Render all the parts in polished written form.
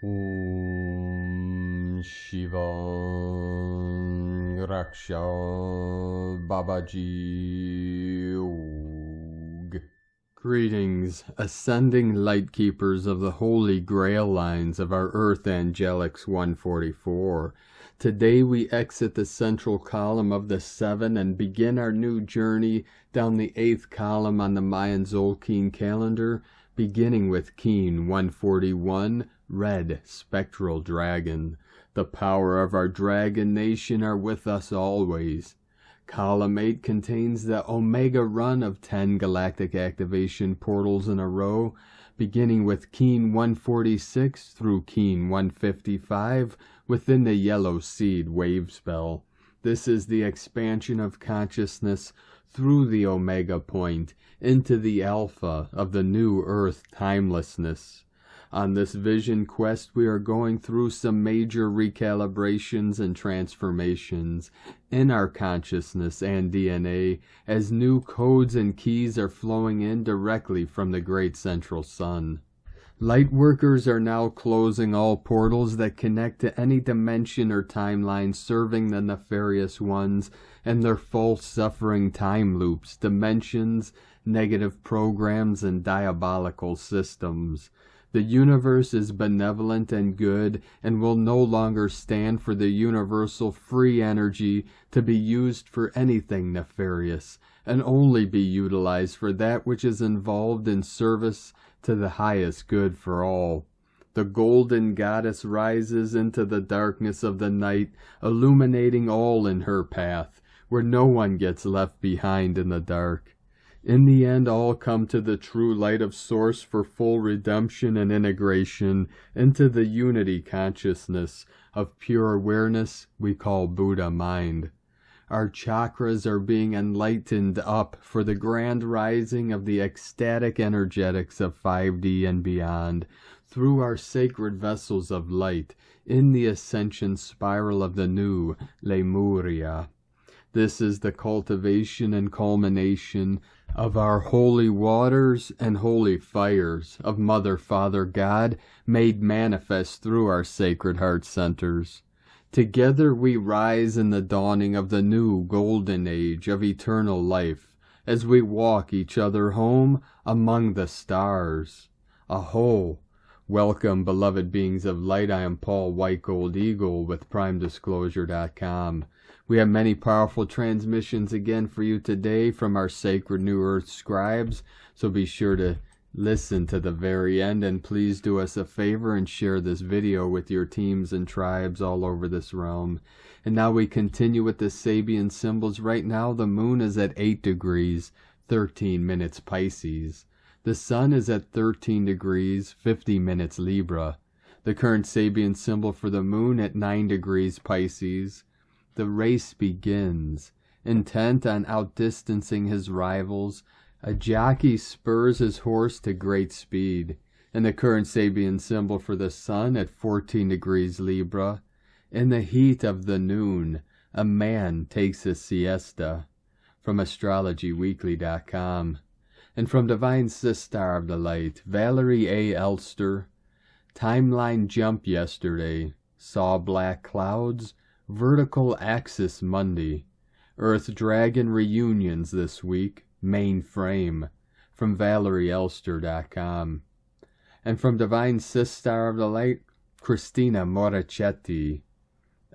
Om Shiva Raksha Babaji Og. Greetings, ascending light keepers of the holy grail lines of our Earth Angelics 144. Today we exit the central column of the 7 and begin our new journey down the 8th column on the Mayan Zolkeen calendar, beginning with Keen 141, Red Spectral Dragon. The power of our dragon nation are with us always. Column 8 contains the Omega run of 10 galactic activation portals in a row, beginning with Keen 146 through Keen 155 within the Yellow Seed wave spell. This is the expansion of consciousness through the Omega point into the Alpha of the new Earth timelessness. On this vision quest, we are going through some major recalibrations and transformations in our consciousness and DNA as new codes and keys are flowing in directly from the Great Central Sun. Lightworkers are now closing all portals that connect to any dimension or timeline serving the nefarious ones and their false suffering time loops, dimensions, negative programs, and diabolical systems. The universe is benevolent and good and will no longer stand for the universal free energy to be used for anything nefarious, and only be utilized for that which is involved in service to the highest good for all. The golden goddess rises into the darkness of the night, illuminating all in her path, where no one gets left behind in the dark. In the end, all come to the true light of Source for full redemption and integration into the unity consciousness of pure awareness we call Buddha mind. Our chakras are being enlightened up for the grand rising of the ecstatic energetics of 5D and beyond through our sacred vessels of light in the ascension spiral of the new Lemuria. This is the cultivation and culmination of our holy waters and holy fires of Mother, Father, God, made manifest through our sacred heart centers. Together we rise in the dawning of the new golden age of eternal life, as we walk each other home among the stars. Aho! Welcome, beloved beings of light. I am Paul White Gold Eagle with PrimeDisclosure.com. We have many powerful transmissions again for you today from our sacred New Earth scribes, so be sure to listen to the very end, and please do us a favor and share this video with your teams and tribes all over this realm. And now we continue with the Sabian symbols. Right now the moon is at 8 degrees, 13 minutes Pisces. The sun is at 13 degrees, 50 minutes Libra. The current Sabian symbol for the moon at 9 degrees Pisces. The race begins. Intent on outdistancing his rivals, a jockey spurs his horse to great speed. And the current Sabian symbol for the sun at 14 degrees Libra. In the heat of the noon, a man takes his siesta. From AstrologyWeekly.com. And from Divine Sistar of the Light, Valerie A. Elster. Timeline jump yesterday. Saw black clouds. Vertical axis Monday. Earth Dragon reunions this week. Mainframe. From ValerieElster.com. And from Divine Sistar of the Light, Christina G.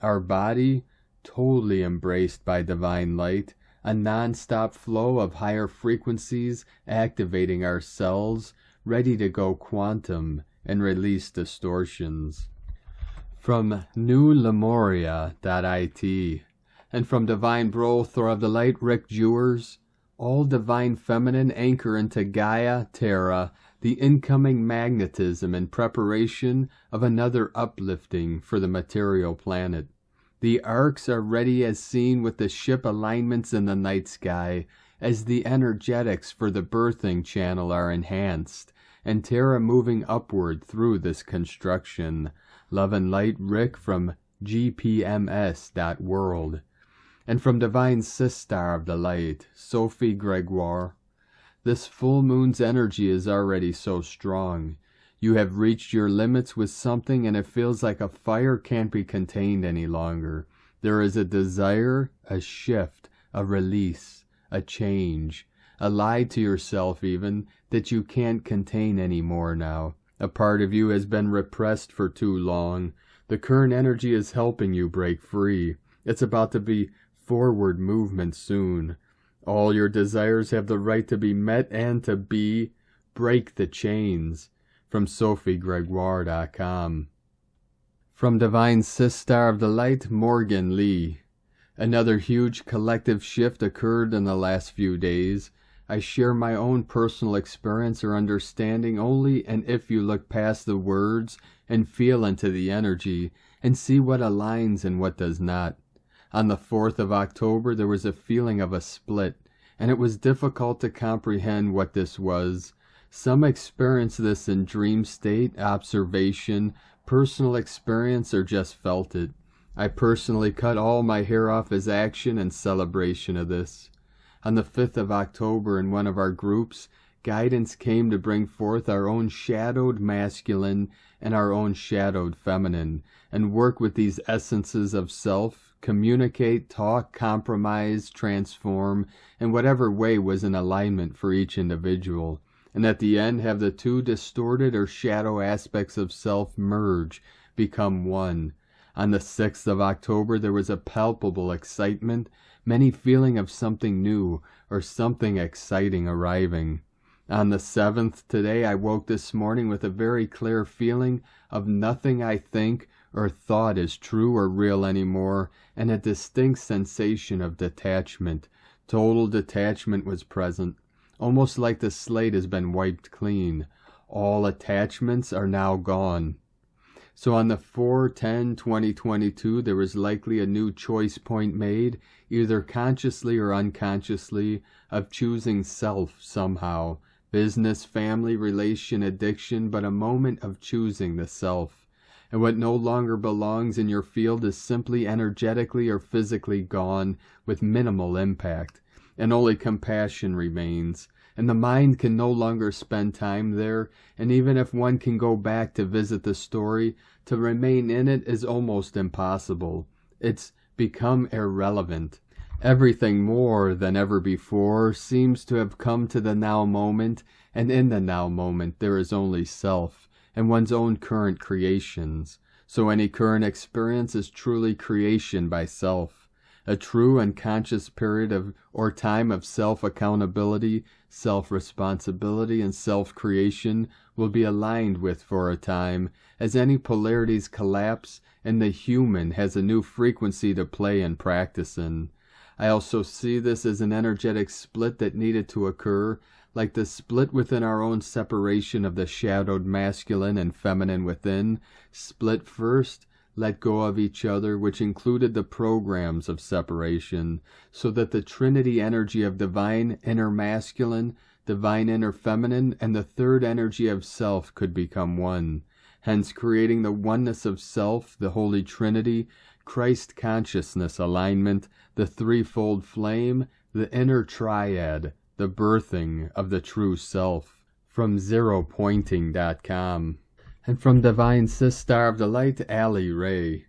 Our body, totally embraced by divine light, a non-stop flow of higher frequencies activating our cells, ready to go quantum and release distortions. From newlemuria.it. And from Divine Brothor of the Light, Rick Jewers, all divine feminine anchor into Gaia Terra, the incoming magnetism and preparation of another uplifting for the material planet. The arcs are ready as seen with the ship alignments in the night sky, as the energetics for the birthing channel are enhanced, and Terra moving upward through this construction. Love and light, Rick from gpms.world. And from Divine Sistar of the Light, Sophie Gregoire. This full moon's energy is already so strong. You have reached your limits with something and it feels like a fire can't be contained any longer. There is a desire, a shift, a release, a change, a lie to yourself even, that you can't contain anymore now. A part of you has been repressed for too long. The current energy is helping you break free. It's about to be forward movement soon. All your desires have the right to be met and to be. Break the chains. From SophieGregoire.com. From Divine Sister of the Light, Morgan Lee. Another huge collective shift occurred in the last few days. I share my own personal experience or understanding only and if you look past the words and feel into the energy and see what aligns and what does not. On the 4th of October, there was a feeling of a split, and it was difficult to comprehend what this was. Some experience this in dream state, observation, personal experience, or just felt it. I personally cut all my hair off as action and celebration of this. On the 5th of October, in one of our groups, guidance came to bring forth our own shadowed masculine and our own shadowed feminine, and work with these essences of self, communicate, talk, compromise, transform, in whatever way was in alignment for each individual. And at the end have the two distorted or shadow aspects of self merge, become one. On the 6th of October there was a palpable excitement, many feeling of something new or something exciting arriving. On the 7th today I woke this morning with a very clear feeling of nothing I think or thought is true or real anymore, and a distinct sensation of detachment. Total detachment was present. Almost like the slate has been wiped clean. All attachments are now gone. So on the 4/10/2022, there was likely a new choice point made, either consciously or unconsciously, of choosing self somehow. Business, family, relation, addiction, but a moment of choosing the self. And what no longer belongs in your field is simply energetically or physically gone with minimal impact. And only compassion remains, and the mind can no longer spend time there, and even if one can go back to visit the story, to remain in it is almost impossible. It's become irrelevant. Everything more than ever before seems to have come to the now moment, and in the now moment there is only self, and one's own current creations. So any current experience is truly creation by self. A true and conscious period of or time of self-accountability, self-responsibility, and self-creation will be aligned with for a time, as any polarities collapse and the human has a new frequency to play and practice in. I also see this as an energetic split that needed to occur, like the split within our own separation of the shadowed masculine and feminine within. Split first, let go of each other, which included the programs of separation, so that the trinity energy of divine inner masculine, divine inner feminine, and the third energy of self could become one, hence creating the oneness of self, the Holy Trinity, Christ consciousness alignment, the threefold flame, the inner triad, the birthing of the true self. From ZeroPointing.com. And from Divine Sister of the Light, Allie Ray.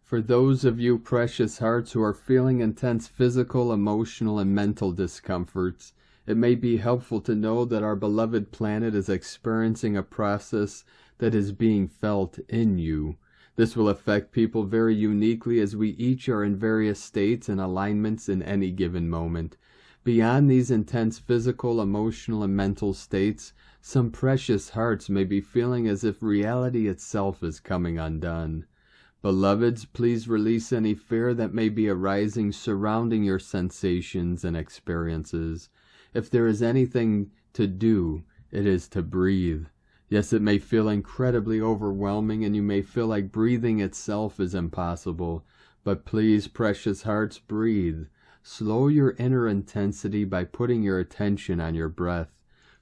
For those of you precious hearts who are feeling intense physical, emotional, and mental discomforts, it may be helpful to know that our beloved planet is experiencing a process that is being felt in you. This will affect people very uniquely as we each are in various states and alignments in any given moment. Beyond these intense physical, emotional, and mental states, some precious hearts may be feeling as if reality itself is coming undone. Beloveds, please release any fear that may be arising surrounding your sensations and experiences. If there is anything to do, it is to breathe. Yes, it may feel incredibly overwhelming and you may feel like breathing itself is impossible, but please, precious hearts, breathe. Slow your inner intensity by putting your attention on your breath.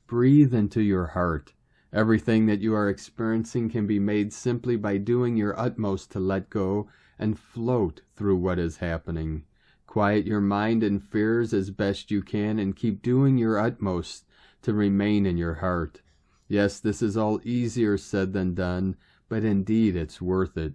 Breathe into your heart. Everything that you are experiencing can be made simply by doing your utmost to let go and float through what is happening. Quiet your mind and fears as best you can and keep doing your utmost to remain in your heart. Yes, this is all easier said than done, but indeed it's worth it.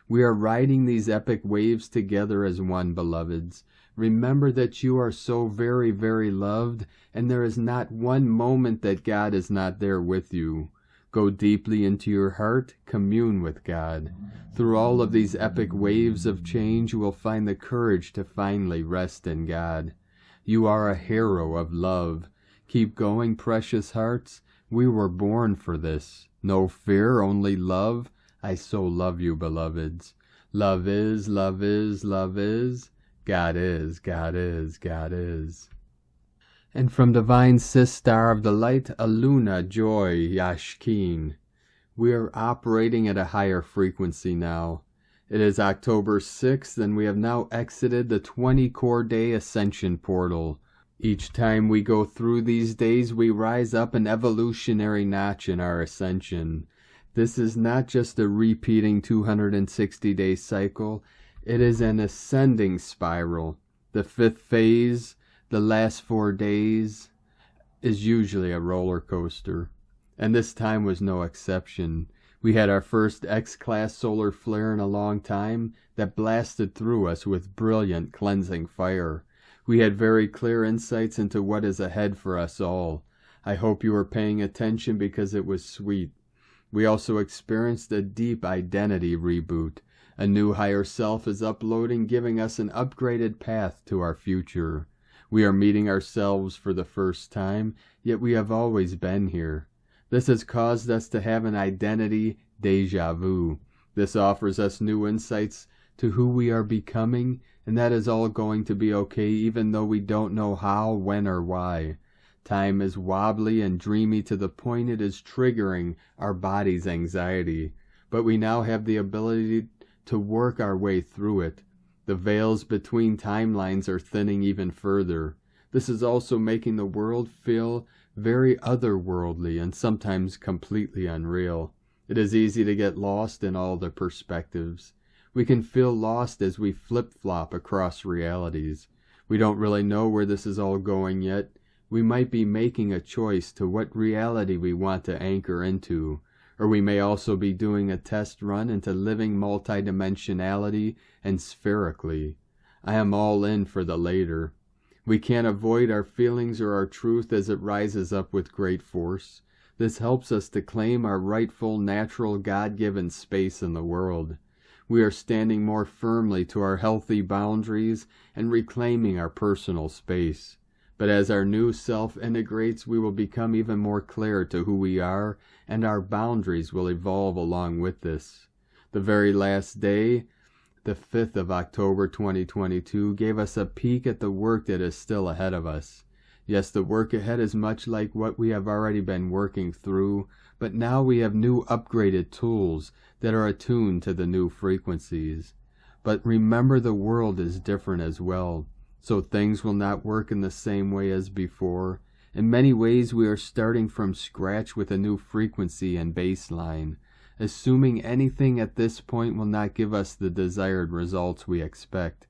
We are riding these epic waves together as one, beloveds. Remember that you are so very, very loved, and there is not one moment that God is not there with you. Go deeply into your heart, commune with God. Through all of these epic waves of change, you will find the courage to finally rest in God. You are a hero of love. Keep going, precious hearts. We were born for this. No fear, only love. I so love you, beloveds. Love is, love is, love is. God is, God is, God is. And from Divine Sis Star of the Light, Aluna Joy Yashkeen. We are operating at a higher frequency now. It is October 6th, and we have now exited the 20-core day Ascension portal. Each time we go through these days, we rise up an evolutionary notch in our Ascension. This is not just a repeating 260-day cycle. It is an ascending spiral. The 5th phase, the last 4 days, is usually a roller coaster. And this time was no exception. We had our first X-class solar flare in a long time that blasted through us with brilliant cleansing fire. We had very clear insights into what is ahead for us all. I hope you were paying attention because it was sweet. We also experienced a deep identity reboot. A new higher self is uploading, giving us an upgraded path to our future. We are meeting ourselves for the first time, yet we have always been here. This has caused us to have an identity déjà vu. This offers us new insights to who we are becoming, and that is all going to be okay even though we don't know how, when, or why. Time is wobbly and dreamy to the point it is triggering our body's anxiety, but we now have the ability to work our way through it. The veils between timelines are thinning even further. This is also making the world feel very otherworldly and sometimes completely unreal. It is easy to get lost in all the perspectives. We can feel lost as we flip-flop across realities. We don't really know where this is all going yet. We might be making a choice to what reality we want to anchor into, or we may also be doing a test run into living multidimensionality and spherically. I am all in for the later. We can't avoid our feelings or our truth as it rises up with great force. This helps us to claim our rightful, natural, God-given space in the world. We are standing more firmly to our healthy boundaries and reclaiming our personal space. But as our new self integrates, we will become even more clear to who we are, and our boundaries will evolve along with this. The very last day, the 5th of October 2022, gave us a peek at the work that is still ahead of us. Yes, the work ahead is much like what we have already been working through, but now we have new upgraded tools that are attuned to the new frequencies. But remember, the world is different as well. So things will not work in the same way as before. In many ways, we are starting from scratch with a new frequency and baseline. Assuming anything at this point will not give us the desired results we expect.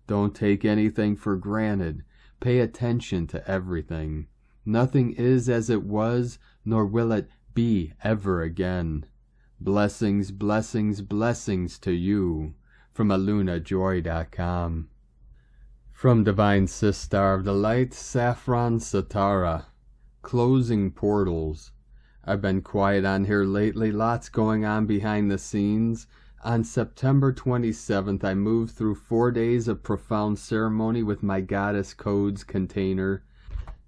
Don't take anything for granted. Pay attention to everything. Nothing is as it was, nor will it be ever again. Blessings, blessings, blessings to you. From alunajoy.com. From Divine Sis Star of the Light, Saffron Satara. Closing portals. I've been quiet on here lately, lots going on behind the scenes. On September 27th, I moved through 4 days of profound ceremony with my Goddess Codes container.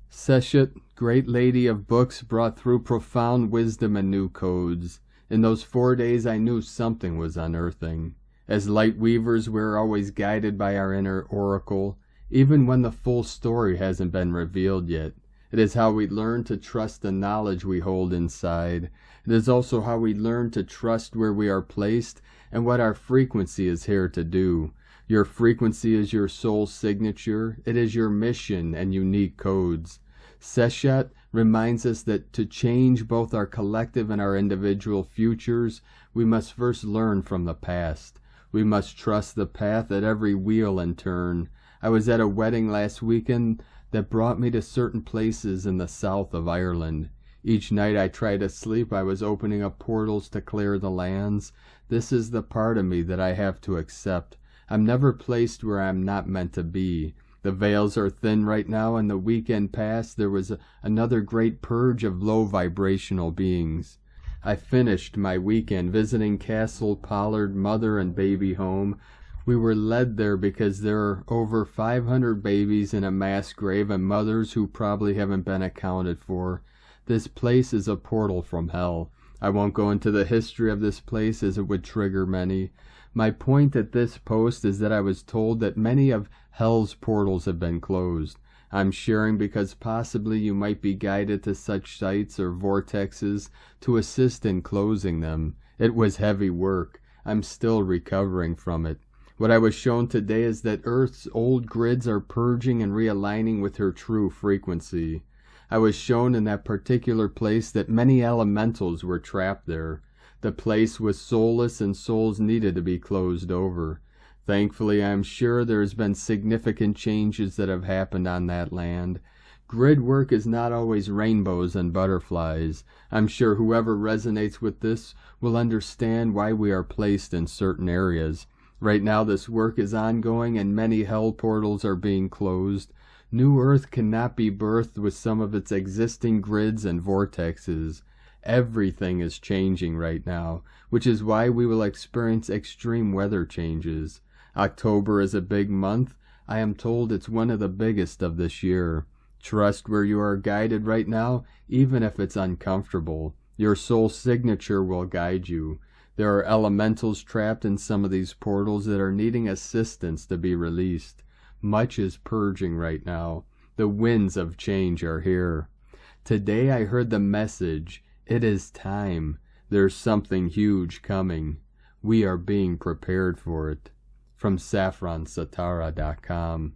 Seshet, great lady of books, brought through profound wisdom and new codes. In those 4 days, I knew something was unearthing. As light weavers, we're always guided by our inner oracle, even when the full story hasn't been revealed yet. It is how we learn to trust the knowledge we hold inside. It is also how we learn to trust where we are placed and what our frequency is here to do. Your frequency is your soul signature. It is your mission and unique codes. Seshet reminds us that to change both our collective and our individual futures, we must first learn from the past. We must trust the path at every wheel and turn. I was at a wedding last weekend that brought me to certain places in the south of Ireland. Each night I try to sleep, I was opening up portals to clear the lands. This is the part of me that I have to accept. I'm never placed where I'm not meant to be. The veils are thin right now, and the weekend past there was another great purge of low vibrational beings. I finished my weekend visiting Castle Pollard Mother and Baby Home. We were led there because there are over 500 babies in a mass grave and mothers who probably haven't been accounted for. This place is a portal from hell. I won't go into the history of this place as it would trigger many. My point at this post is that I was told that many of hell's portals have been closed. I'm sharing because possibly you might be guided to such sites or vortexes to assist in closing them. It was heavy work. I'm still recovering from it. What I was shown today is that Earth's old grids are purging and realigning with her true frequency. I was shown in that particular place that many elementals were trapped there. The place was soulless and souls needed to be closed over. Thankfully, I am sure there has been significant changes that have happened on that land. Grid work is not always rainbows and butterflies. I'm sure whoever resonates with this will understand why we are placed in certain areas. Right now this work is ongoing and many hell portals are being closed. New Earth cannot be birthed with some of its existing grids and vortexes. Everything is changing right now, which is why we will experience extreme weather changes. October is a big month. I am told it's one of the biggest of this year. Trust where you are guided right now, even if it's uncomfortable. Your soul signature will guide you. There are elementals trapped in some of these portals that are needing assistance to be released. Much is purging right now. The winds of change are here. Today I heard the message, it is time. There's something huge coming. We are being prepared for it. From SaffronSatara.com.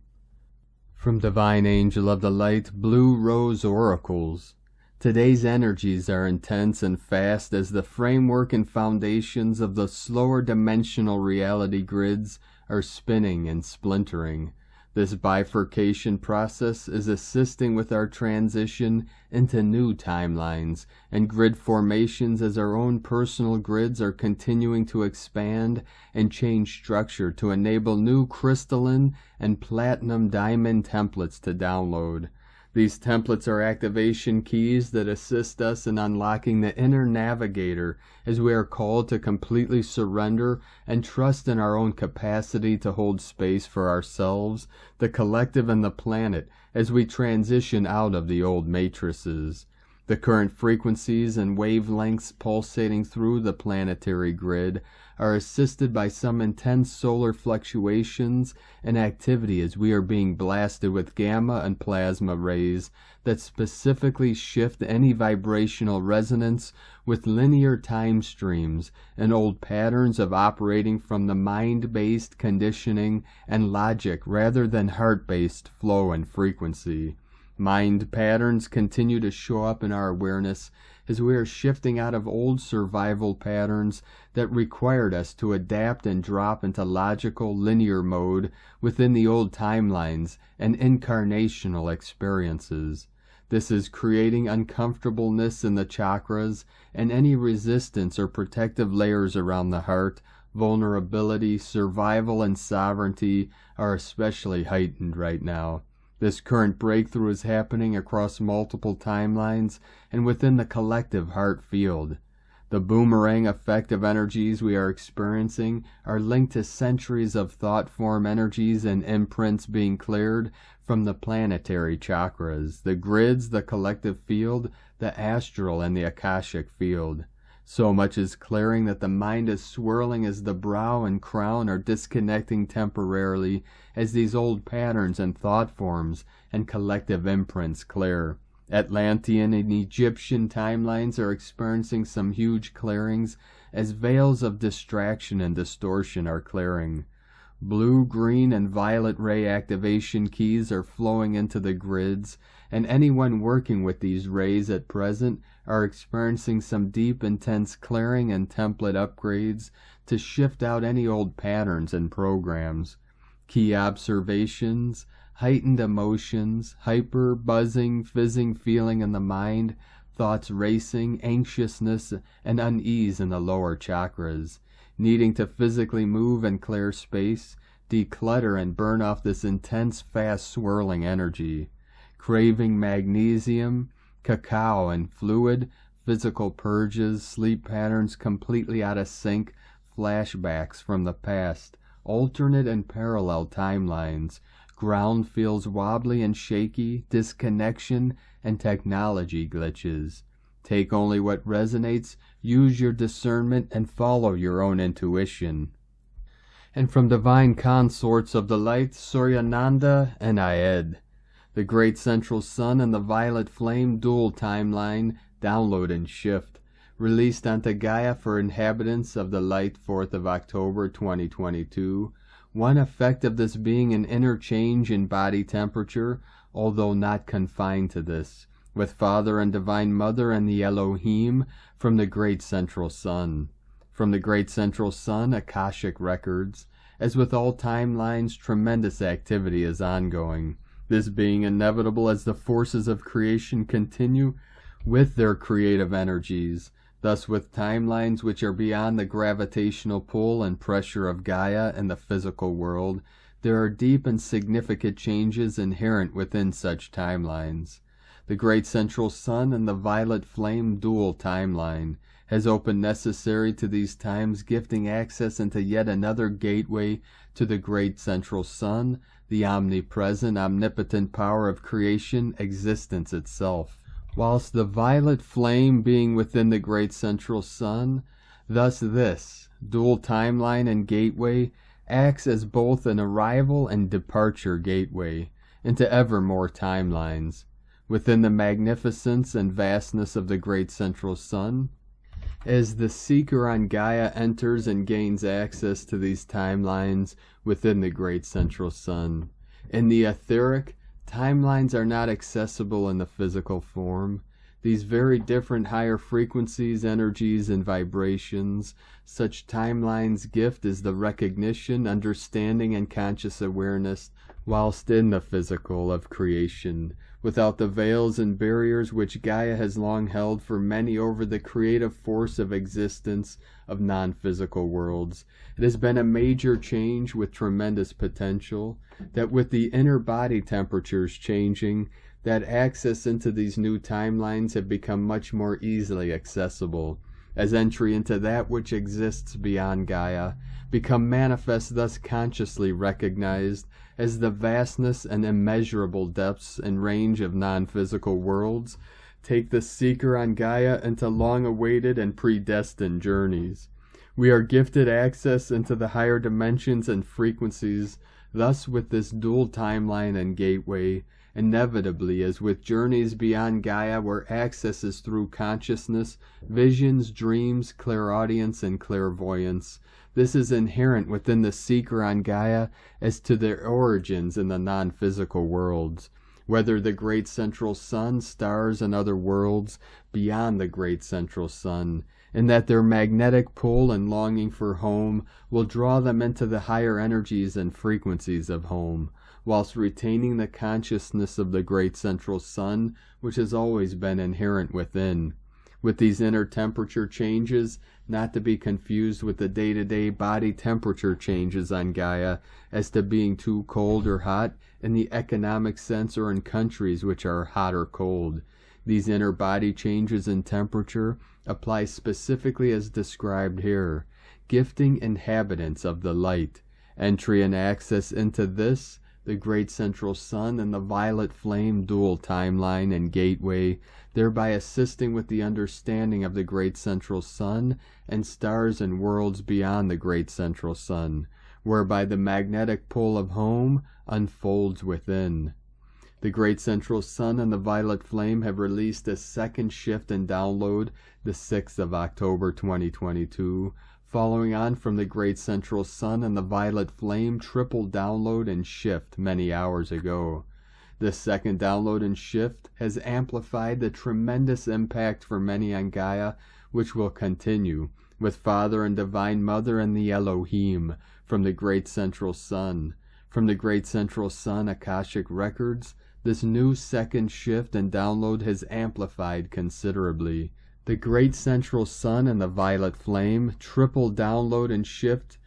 From Divine Angel of the Light, Blue Rose Oracles. Today's energies are intense and fast as the framework and foundations of the slower dimensional reality grids are spinning and splintering. This bifurcation process is assisting with our transition into new timelines and grid formations as our own personal grids are continuing to expand and change structure to enable new crystalline and platinum diamond templates to download. These templates are activation keys that assist us in unlocking the inner navigator as we are called to completely surrender and trust in our own capacity to hold space for ourselves, the collective, and the planet as we transition out of the old matrices. The current frequencies and wavelengths pulsating through the planetary grid are assisted by some intense solar fluctuations and activity as we are being blasted with gamma and plasma rays that specifically shift any vibrational resonance with linear time streams and old patterns of operating from the mind-based conditioning and logic rather than heart-based flow and frequency. Mind patterns continue to show up in our awareness as we are shifting out of old survival patterns that required us to adapt and drop into logical linear mode within the old timelines and incarnational experiences. This is creating uncomfortableness in the chakras and any resistance or protective layers around the heart. Vulnerability, survival, and sovereignty are especially heightened right now. This current breakthrough is happening across multiple timelines and within the collective heart field. The boomerang effect of energies we are experiencing are linked to centuries of thought form energies and imprints being cleared from the planetary chakras, the grids, the collective field, the astral, and the akashic field. So much is clearing that the mind is swirling as the brow and crown are disconnecting temporarily as these old patterns and thought forms and collective imprints clear. Atlantean and Egyptian timelines are experiencing some huge clearings as veils of distraction and distortion are clearing. Blue, green, and violet ray activation keys are flowing into the grids, and anyone working with these rays at present are experiencing some deep, intense clearing and template upgrades to shift out any old patterns and programs. Key observations, heightened emotions, hyper, buzzing, fizzing feeling in the mind, thoughts racing, anxiousness, and unease in the lower chakras, needing to physically move and clear space, declutter and burn off this intense, fast swirling energy, craving magnesium, cacao and fluid, physical purges, sleep patterns completely out of sync, flashbacks from the past, alternate and parallel timelines, ground feels wobbly and shaky, disconnection, and technology glitches. Take only what resonates, use your discernment, and follow your own intuition. And from divine consorts of the light, Suryananda and Ayed, the great central sun and the violet flame dual timeline, download and shift, released onto Gaia for inhabitants of the light 4th of October 2022. One effect of this being an inner change in body temperature, although not confined to this, with Father and Divine Mother and the Elohim from the great central sun. From the great central sun, Akashic records. As with all timelines, tremendous activity is ongoing, this being inevitable as the forces of creation continue with their creative energies. Thus, with timelines which are beyond the gravitational pull and pressure of Gaia and the physical world, there are deep and significant changes inherent within such timelines. The great central sun and the violet flame dual timeline has opened necessary to these times, gifting access into yet another gateway to the great central sun, the omnipresent, omnipotent power of creation, existence itself. Whilst the violet flame being within the great central sun, thus this dual timeline and gateway acts as both an arrival and departure gateway into ever more timelines. Within the magnificence and vastness of the great central sun, as the seeker on Gaia enters and gains access to these timelines within the great central sun. In the etheric, timelines are not accessible in the physical form. These very different higher frequencies, energies, and vibrations, such timelines gift is the recognition, understanding, and conscious awareness whilst in the physical of creation, without the veils and barriers which Gaia has long held for many over the creative force of existence of non-physical worlds. It has been a major change with tremendous potential, that with the inner body temperatures changing, that access into these new timelines have become much more easily accessible, as entry into that which exists beyond Gaia become manifest, thus consciously recognized as the vastness and immeasurable depths and range of non-physical worlds, take the seeker on Gaia into long-awaited and predestined journeys. We are gifted access into the higher dimensions and frequencies, thus with this dual timeline and gateway, inevitably as with journeys beyond Gaia where access is through consciousness, visions, dreams, clairaudience, and clairvoyance. This is inherent within the seeker on Gaia as to their origins in the non-physical worlds, whether the great central sun, stars, and other worlds beyond the great central sun, and that their magnetic pull and longing for home will draw them into the higher energies and frequencies of home, whilst retaining the consciousness of the great central sun, which has always been inherent within. With these inner temperature changes, not to be confused with the day-to-day body temperature changes on Gaia as to being too cold or hot in the economic sense or in countries which are hot or cold. These inner body changes in temperature apply specifically as described here, gifting inhabitants of the light, entry and access into this, the great central sun and the violet flame dual timeline and gateway, thereby assisting with the understanding of the great central sun and stars and worlds beyond the great central sun, whereby the magnetic pull of home unfolds within. The great central sun and the violet flame have released a second shift and download the 6th of October 2022, following on from the great central sun and the violet flame triple download and shift many hours ago. This second download and shift has amplified the tremendous impact for many on Gaia, which will continue, with Father and Divine Mother and the Elohim, from the great central sun. From the great central sun, Akashic records, This new second shift and download has amplified considerably. The great central sun and the violet flame, triple download and shift,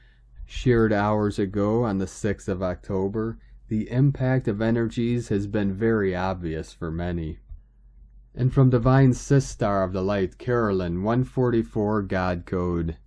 shared hours ago on the 6th of October. The impact of energies has been very obvious for many. And from Divine Sis Star of the Light, Carolyn, 144 God Code.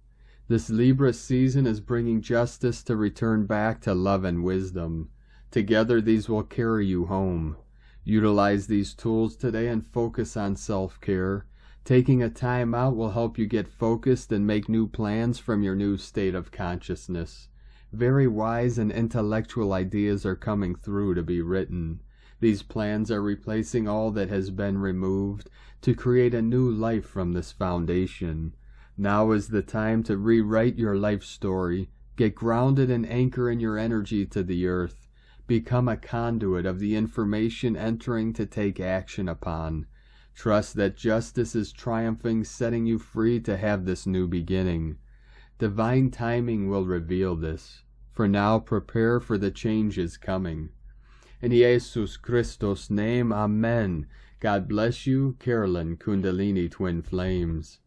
This Libra season is bringing justice to return back to love and wisdom. Together these will carry you home. Utilize these tools today and focus on self-care. Taking a time out will help you get focused and make new plans from your new state of consciousness. Very wise and intellectual ideas are coming through to be written. These plans are replacing all that has been removed to create a new life from this foundation. Now is the time to rewrite your life story. Get grounded and anchor in your energy to the earth. Become a conduit of the information entering to take action upon. Trust that justice is triumphing, setting you free to have this new beginning. Divine timing will reveal this. For now, prepare for the changes coming. In Jesus Christos' name, Amen. God bless you, Carolyn, Kundalini Twin Flames.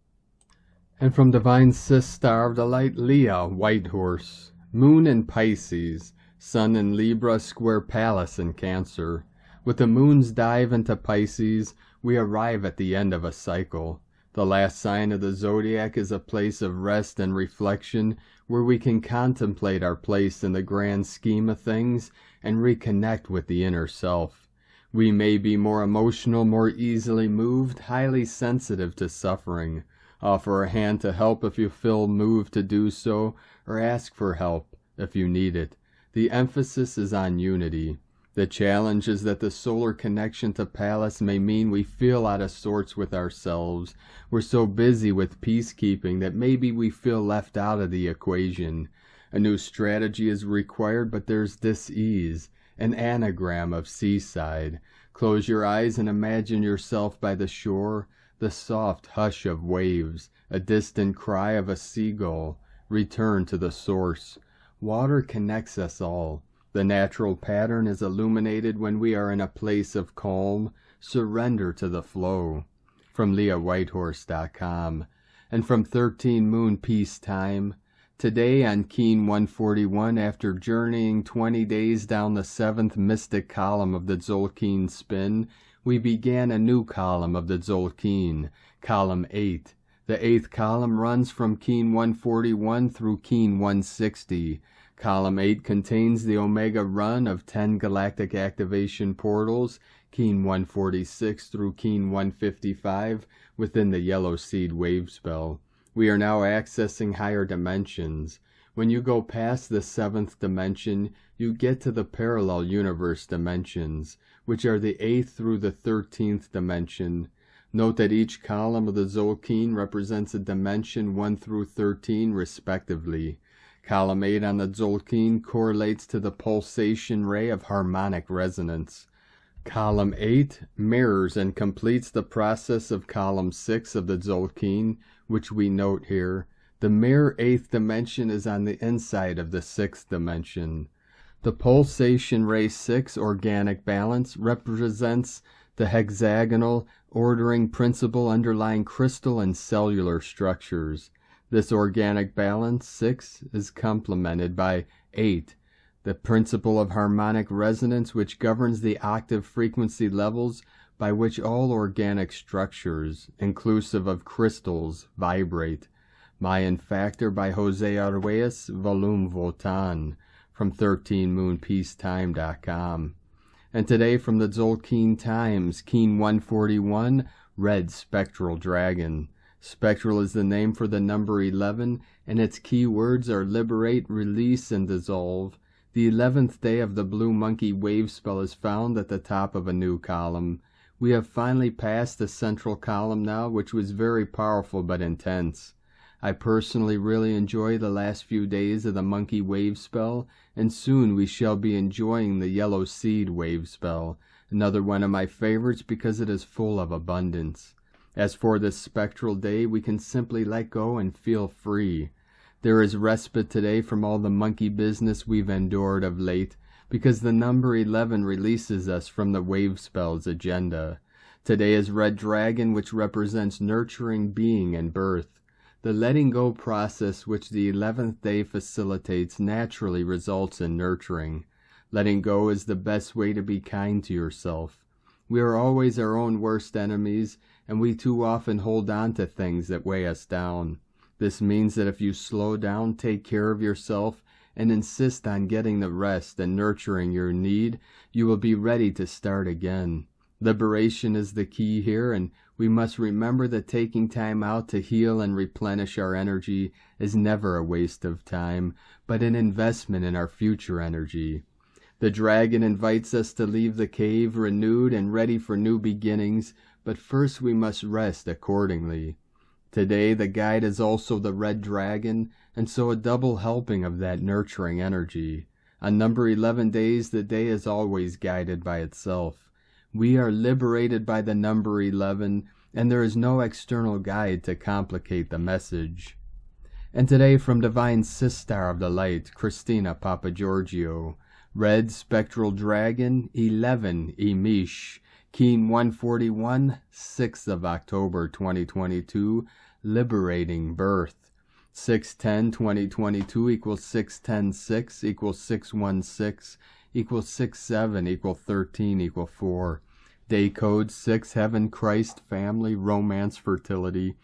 And from Divine Sis Star of the Light, Leah, White Horse. Moon in Pisces, Sun in Libra, square Palace in Cancer. With the moon's dive into Pisces, we arrive at the end of a cycle. The last sign of the zodiac is a place of rest and reflection where we can contemplate our place in the grand scheme of things and reconnect with the inner self. We may be more emotional, more easily moved, highly sensitive to suffering. Offer a hand to help if you feel moved to do so, or ask for help if you need it. The emphasis is on unity. The challenge is that the solar connection to Pallas may mean we feel out of sorts with ourselves. We're so busy with peacekeeping that maybe we feel left out of the equation. A new strategy is required, but there's dis-ease, an anagram of seaside. Close your eyes and imagine yourself by the shore, the soft hush of waves, a distant cry of a seagull. Return to the source. Water connects us all. The natural pattern is illuminated when we are in a place of calm. Surrender to the flow. From LeahWhitehorse.com. And from 13 Moon Peace Time. Today on Keen 141, after journeying 20 days down the 7th mystic column of the Tzolk'in spin, we began a new column of the Tzolk'in, column 8. The 8th column runs from Keen 141 through Keen 160. Column 8 contains the Omega run of 10 galactic activation portals, Keen 146 through Keen 155, within the Yellow Seed wave spell. We are now accessing higher dimensions. When you go past the 7th dimension, you get to the parallel universe dimensions, which are the 8th through the 13th dimension. Note that each column of the Tzolk'in represents a dimension 1 through 13 respectively. Column 8 on the Tzolk'in correlates to the pulsation ray of harmonic resonance. Column 8 mirrors and completes the process of column 6 of the Tzolk'in, which we note here. The mirror 8th dimension is on the inside of the 6th dimension. The pulsation ray 6 organic balance represents the hexagonal ordering principle underlying crystal and cellular structures. This organic balance, 6, is complemented by 8, the principle of harmonic resonance, which governs the octave frequency levels by which all organic structures, inclusive of crystals, vibrate. Mayan Factor by Jose Arguelles, Volume Votan, from 13moonpeacetime.com. And today from the Tzolk'in Times, Keen 141, Red Spectral Dragon. Spectral is the name for the number 11, and its key words are liberate, release, and dissolve. The 11th day of the Blue Monkey wave spell is found at the top of a new column. We have finally passed the central column now, which was very powerful but intense. I personally really enjoy the last few days of the Monkey wave spell, and soon we shall be enjoying the Yellow Seed wave spell, another one of my favorites because it is full of abundance. As for this spectral day, we can simply let go and feel free. There is respite today from all the monkey business we've endured of late, because the number 11 releases us from the wave spell's agenda. Today is Red Dragon, which represents nurturing being and birth. The letting go process which the 11th day facilitates naturally results in nurturing. Letting go is the best way to be kind to yourself. We are always our own worst enemies, and we too often hold on to things that weigh us down. This means that if you slow down, take care of yourself, and insist on getting the rest and nurturing your need, you will be ready to start again. Liberation is the key here, and we must remember that taking time out to heal and replenish our energy is never a waste of time, but an investment in our future energy. The dragon invites us to leave the cave renewed and ready for new beginnings, but first we must rest accordingly. Today the guide is also the red dragon, and so a double helping of that nurturing energy. On number 11 days, the day is always guided by itself. We are liberated by the number 11, and there is no external guide to complicate the message. And today from Divine Sistar of the Light, Christina Papagiorgio, Red Spectral Dragon, 11 Emish, Keen 141, 6th of October 2022, Liberating Birth. 610-2022 equals 610-6 equals 616 equals 67 equals 13 equals 4. Day code 6 Heaven, Christ, Family, Romance, Fertility.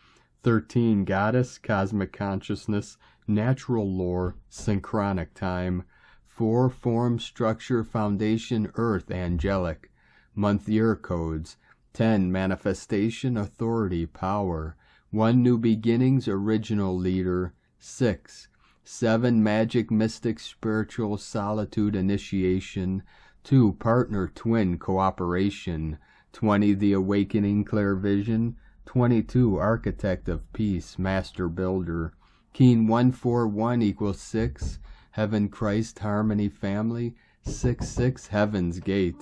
13 Goddess, Cosmic Consciousness, Natural Lore, Synchronic Time. 4 Form, Structure, Foundation, Earth, Angelic. Month year codes 10 Manifestation, Authority, Power. 1 New Beginnings, Original Leader. 6 7 Magic, Mystic, Spiritual, Solitude, Initiation. 2 Partner, Twin, Cooperation. 20 The Awakening, Clear Vision. 22 Architect of Peace, Master Builder. Keen 141 equals 6 Heaven, Christ, Harmony, Family. 6 Heaven's Gate.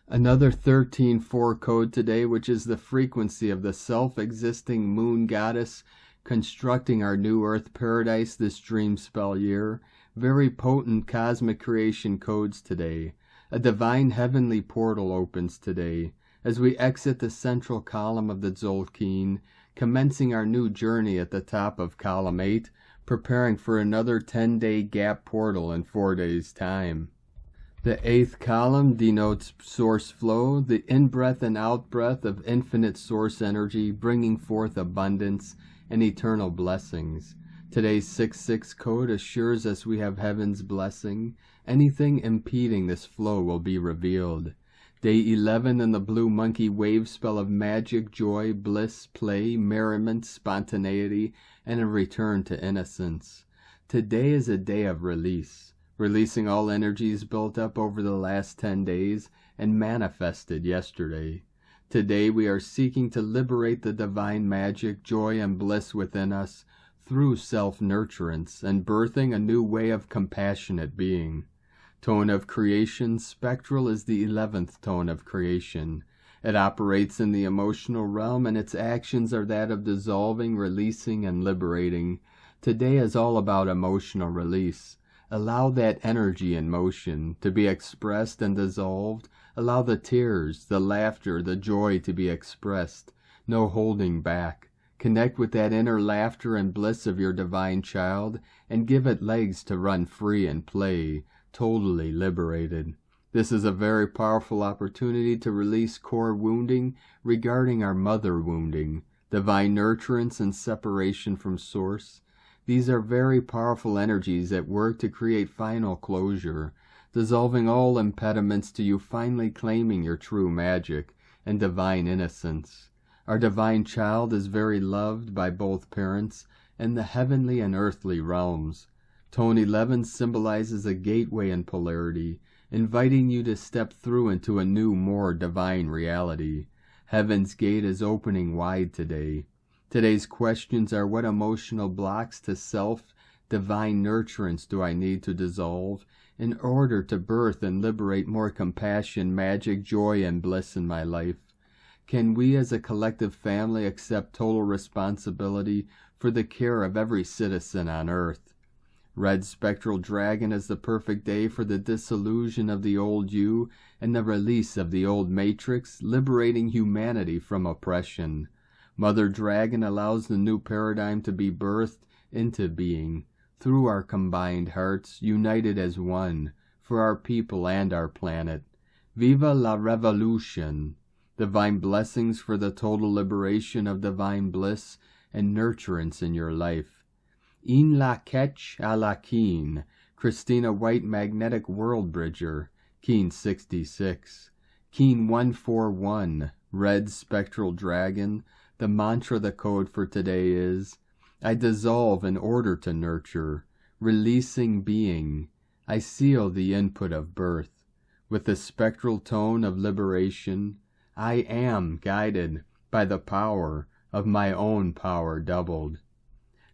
Another 13-4 code today, which is the frequency of the self-existing moon goddess constructing our new earth paradise this dream spell year. Very potent cosmic creation codes today. A divine heavenly portal opens today as we exit the central column of the Tzolk'in, commencing our new journey at the top of column 8, preparing for another 10-day gap portal in 4 days' time. The 8th column denotes source flow, the in-breath and out-breath of infinite source energy, bringing forth abundance and eternal blessings. Today's 6-6 code assures us we have heaven's blessing. Anything impeding this flow will be revealed. Day 11 in the blue monkey wave spell of magic, joy, bliss, play, merriment, spontaneity, and a return to innocence. Today is a day of release. Releasing all energies built up over the last 10 days and manifested yesterday. Today we are seeking to liberate the divine magic, joy, and bliss within us through self-nurturance and birthing a new way of compassionate being. Tone of creation, Spectral is the 11th tone of creation. It operates in the emotional realm, and its actions are that of dissolving, releasing, and liberating. Today is all about emotional release. Allow that energy in motion to be expressed and dissolved. Allow the tears, the laughter, the joy to be expressed. No holding back. Connect with that inner laughter and bliss of your divine child and give it legs to run free and play, totally liberated. This is a very powerful opportunity to release core wounding regarding our mother wounding, divine nurturance and separation from source. These are very powerful energies at work to create final closure, dissolving all impediments to you finally claiming your true magic and divine innocence. Our divine child is very loved by both parents and the heavenly and earthly realms. Tone 11 symbolizes a gateway in polarity, inviting you to step through into a new, more divine reality. Heaven's gate is opening wide today. Today's questions are: what emotional blocks to self, divine nurturance do I need to dissolve in order to birth and liberate more compassion, magic, joy, and bliss in my life? Can we as a collective family accept total responsibility for the care of every citizen on earth? Red Spectral Dragon is the perfect day for the dissolution of the old you and the release of the old matrix, liberating humanity from oppression. Mother Dragon allows the new paradigm to be birthed into being through our combined hearts, united as one, for our people and our planet. Viva la Revolution! Divine blessings for the total liberation of divine bliss and nurturance in your life. In la Ketch a la Keen, Christina White Magnetic World Bridger, Keen 66. Keen 141, Red Spectral Dragon. The mantra, the code for today is, I dissolve in order to nurture, releasing being. I seal the input of birth. With the spectral tone of liberation, I am guided by the power of my own power doubled.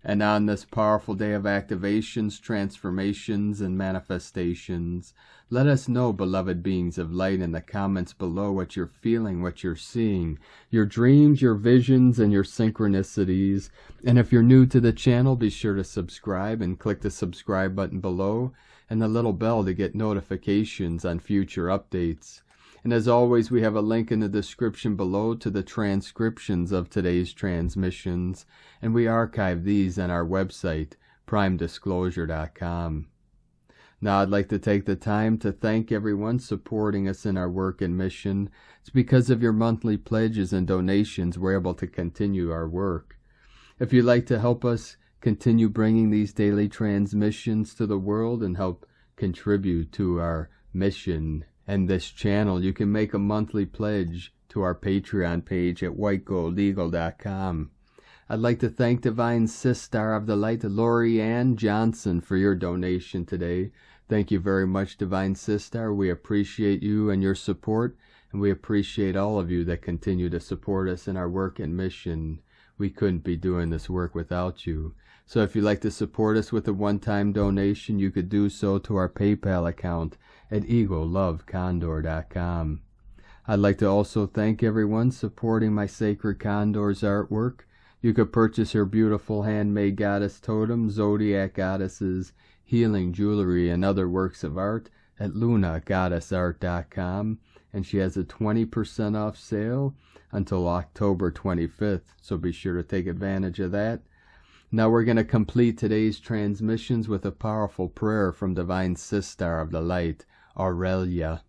And on this powerful day of activations, transformations, and manifestations, let us know, beloved beings of light, in the comments below what you're feeling, what you're seeing, your dreams, your visions, and your synchronicities. And if you're new to the channel, be sure to subscribe and click the subscribe button below and the little bell to get notifications on future updates. And as always, we have a link in the description below to the transcriptions of today's transmissions, and we archive these on our website, primedisclosure.com. Now I'd like to take the time to thank everyone supporting us in our work and mission. It's because of your monthly pledges and donations we're able to continue our work. If you'd like to help us continue bringing these daily transmissions to the world and help contribute to our mission and this channel, you can make a monthly pledge to our Patreon page at whitegoldeagle.com. I'd like to thank Divine Sister of the Light, Lori Ann Johnson, for your donation today. Thank you very much, Divine Sister. We appreciate you and your support, and we appreciate all of you that continue to support us in our work and mission. We couldn't be doing this work without you. So if you'd like to support us with a one-time donation, you could do so to our PayPal account at egolovecondor.com. I'd like to also thank everyone supporting my Sacred Condor's artwork. You could purchase her beautiful handmade goddess totem, zodiac goddesses, healing jewelry, and other works of art at lunagoddessart.com, and she has a 20% off sale until October 25th, so be sure to take advantage of that. Now we're going to complete today's transmissions with a powerful prayer from Divine Sister of the Light, Aurelia.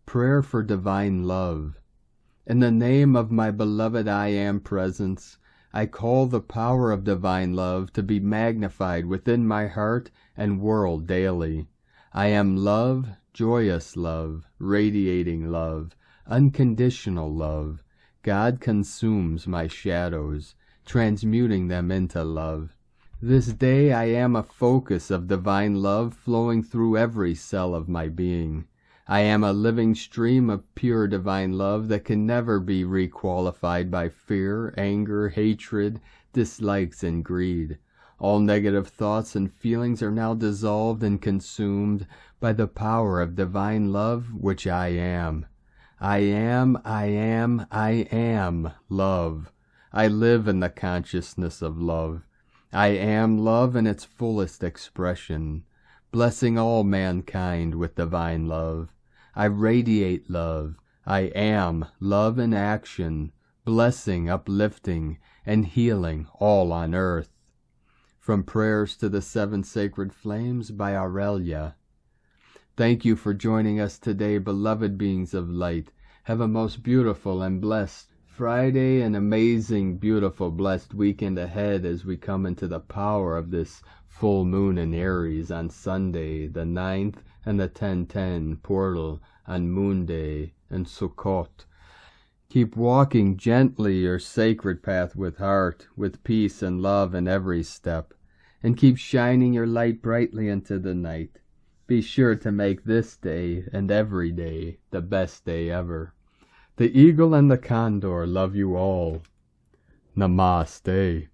Prayer for Divine Love. In the name of my beloved I Am Presence, I call the power of divine love to be magnified within my heart and world daily. I am love, joyous love, radiating love, unconditional love. God consumes my shadows, transmuting them into love. This day I am a focus of divine love flowing through every cell of my being. I am a living stream of pure divine love that can never be requalified by fear, anger, hatred, dislikes, and greed. All negative thoughts and feelings are now dissolved and consumed by the power of divine love, which I am. I am love. I live in the consciousness of love. I am love in its fullest expression, blessing all mankind with divine love. I radiate love. I am love in action, blessing, uplifting, and healing all on earth. From Prayers to the Seven Sacred Flames by Aurelia. Thank you for joining us today, beloved beings of light. Have a most beautiful and blessed Friday, an amazing, beautiful, blessed weekend ahead as we come into the power of this full moon in Aries on Sunday, the 9th, and the 10:10 portal on Moon Day and Sukkot. Keep walking gently your sacred path with heart, with peace and love in every step, and keep shining your light brightly into the night. Be sure to make this day and every day the best day ever. The Eagle and the Condor love you all. Namaste.